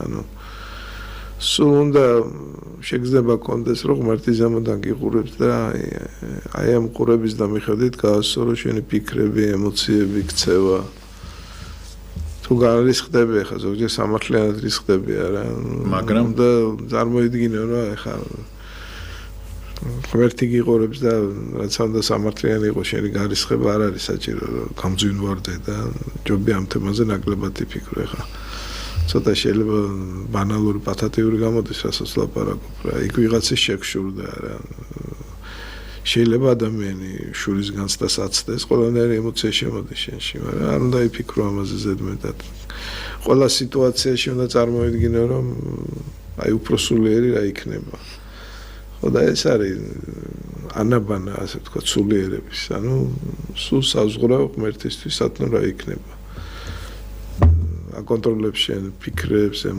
ანუ სულ უნდა შეგრძნება კონდეს რომ ღმერთი ზემოდან გიყურებს და აი ამ ყურების და მიხედვით გაასწრო რომ შენი ფიქრები, ემოციები, ქცევა თუ განრისხდები ახლა ზოგჯერ სამართლიანად რისხდები არა მაგრამ და წარმოიდგინე რომ ახლა ღმერთი გიყურებს და რაც უნდა სამართლიანი იყოს შენი განრისხება არ არის საჭირო რომ გამძვინვარდე და ჯობია ამ თემაზე ნაკლებად იფიქრო ახლა ცოტა შეიძლება ბანალური პათატიური გამოდის რასაც ლაპარაკობ რა იქ ვიღაცის შეგშურდა რა შეიძლება ადამიანი შურის განცდას აცდეს ყველანაირი ემოცია შემოდის შენში მაგრამ არ უნდა იფიქრო ამაზე ზედმეტად ყველა სიტუაციაში უნდა წარმოიდგინო რომ აი უფრო სულიერი რა იქნება ხო და ეს არის ანაბანა ასე ვთქვათ სულიერების ანუ სულ საზღვრაო ღმერთისთვის სათნო რა იქნება აკონტროლებს შენ ფიქრებს